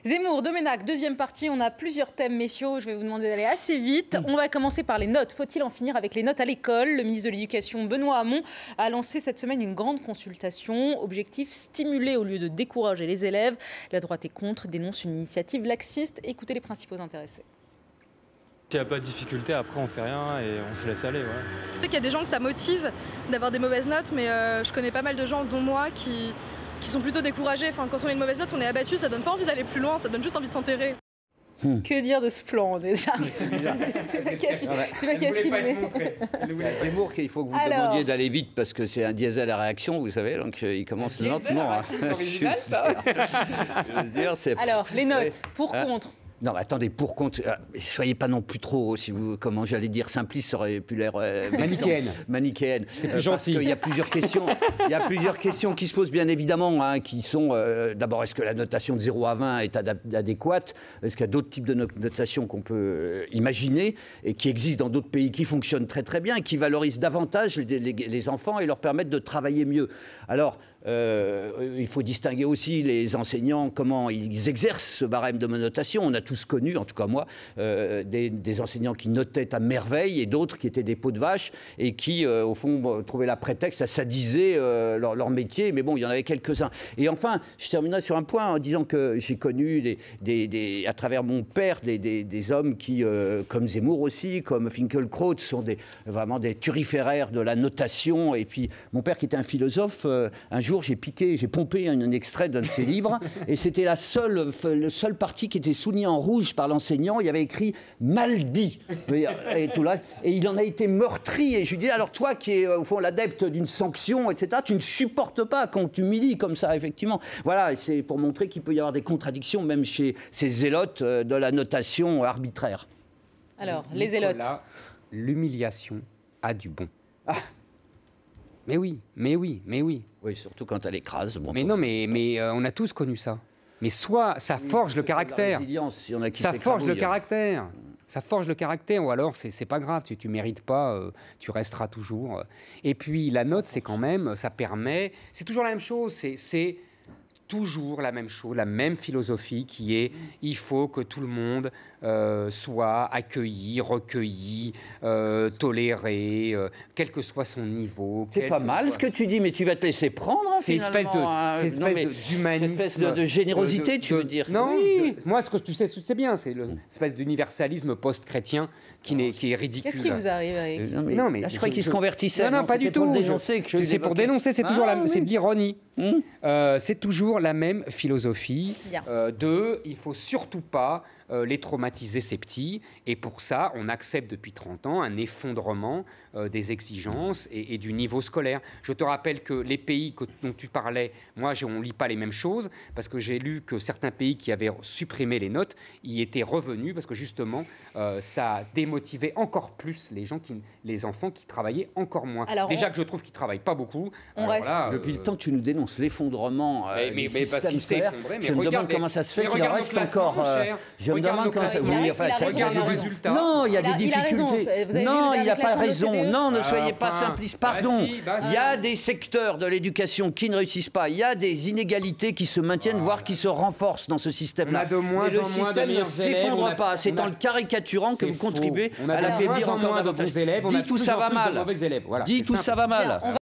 Zemmour, Domenech, deuxième partie. On a plusieurs thèmes, messieurs. Je vais vous demander d'aller assez vite. On va commencer par les notes. Faut-il en finir avec les notes à l'école? Le ministre de l'Éducation, Benoît Hamon, a lancé cette semaine une grande consultation. Objectif, stimuler au lieu de décourager les élèves. La droite est contre, dénonce une initiative laxiste. Écoutez les principaux intéressés. S'il n'y a pas de difficulté, après on fait rien et on se laisse aller. Ouais. Je sais qu'il y a des gens que ça motive d'avoir des mauvaises notes, mais je connais pas mal de gens, dont moi, qui sont plutôt découragés. Enfin, quand on a une mauvaise note, on est abattu, ça donne pas envie d'aller plus loin, ça donne juste envie de s'enterrer. Que dire de ce plan déjà? Je sais pas qui a filmé. Zemmour, il faut que vous demandiez d'aller vite parce que c'est un diesel à réaction, vous savez, donc il commence lentement. C'est original, ça. Alors, les notes, pour, contre. Non, mais attendez, pour contre, soyez pas non plus trop, si vous, comment j'allais dire, simpliste, ça aurait pu l'air manichéenne. C'est plus gentil. Parce qu'il y a plusieurs questions. Il y a plusieurs questions qui se posent bien évidemment, hein, qui sont d'abord, est-ce que la notation de 0 à 20 est adéquate? Est-ce qu'il y a d'autres types de notations qu'on peut imaginer et qui existent dans d'autres pays qui fonctionnent très très bien et qui valorisent davantage les enfants et leur permettent de travailler mieux? Alors, il faut distinguer aussi les enseignants, comment ils exercent ce barème de notation. On a tous connu, en tout cas moi, des enseignants qui notaient à merveille et d'autres qui étaient des peaux de vache et qui, au fond, trouvaient la prétexte à sadiser leur métier. Mais bon, il y en avait quelques-uns. Et enfin, je terminerai sur un point en disant que j'ai connu, à travers mon père, des hommes qui, comme Zemmour aussi, comme Finkielkraut, sont vraiment des turiféraires de la notation. Et puis, mon père, qui était un philosophe, un jour, j'ai pompé un extrait d'un de ses livres et c'était la seule partie qui était soulignée en rouge par l'enseignant. Il y avait écrit « mal dit » et tout là. Et il en a été meurtri. Et je lui dis, alors toi qui es au fond l'adepte d'une sanction, etc., tu ne supportes pas qu'on t'humilie comme ça, effectivement. Voilà, c'est pour montrer qu'il peut y avoir des contradictions, même chez ces zélotes de la notation arbitraire. Alors, les zélotes. L'humiliation a du bon. Ah. Mais oui, mais oui, mais oui. Oui, surtout quand elle écrase. Bon, mais non, mais on a tous connu ça. Mais soit ça forge le caractère. Ça forge le caractère. Ça forge le caractère, ou alors c'est pas grave, tu mérites pas, tu resteras toujours. Et puis la note, c'est quand même, ça permet, c'est toujours la même chose, c'est toujours la même chose, la même philosophie qui est, il faut que tout le monde soit accueilli, recueilli, toléré, quel que soit son niveau. C'est pas mal ce que tu dis, mais tu vas te laisser prendre. C'est une espèce d'humanisme. Une espèce de générosité, tu veux dire. Non, oui. Moi, ce que tu sais bien, c'est l'espèce d'universalisme post-chrétien qui est ridicule. Qu'est-ce qui vous arrive avec... Non, mais là, je croyais qu'il se convertissait. Non, pas du tout. C'est pour dénoncer, c'est toujours c'est de l'ironie. C'est toujours la même philosophie il faut surtout pas les traumatiser, ces petits, et pour ça on accepte depuis 30 ans un effondrement des exigences et du niveau scolaire. Je te rappelle que les pays dont tu parlais, moi on ne lit pas les mêmes choses, parce que j'ai lu que certains pays qui avaient supprimé les notes y étaient revenus, parce que justement ça démotivait encore plus les enfants qui travaillaient encore moins. Alors déjà que je trouve qu'ils ne travaillent pas beaucoup. Depuis le temps que tu nous dénonces l'effondrement mais parce qu'il s'est effondré, mais je me demande comment ça se fait qu'il en reste encore. Je me demande comment ça se fait. Regarde nos résultats. Non, il y a des difficultés. Non, il n'a pas raison. Non, ne soyez pas simpliste. Pardon. Il y a des secteurs de l'éducation qui ne réussissent pas. Il y a des inégalités qui se maintiennent, voire qui se renforcent dans ce système-là. Mais le système ne s'effondre pas. C'est en le caricaturant que vous contribuez à l'affaiblir encore davantage. Dis tout ça va mal. Dis tout ça va mal.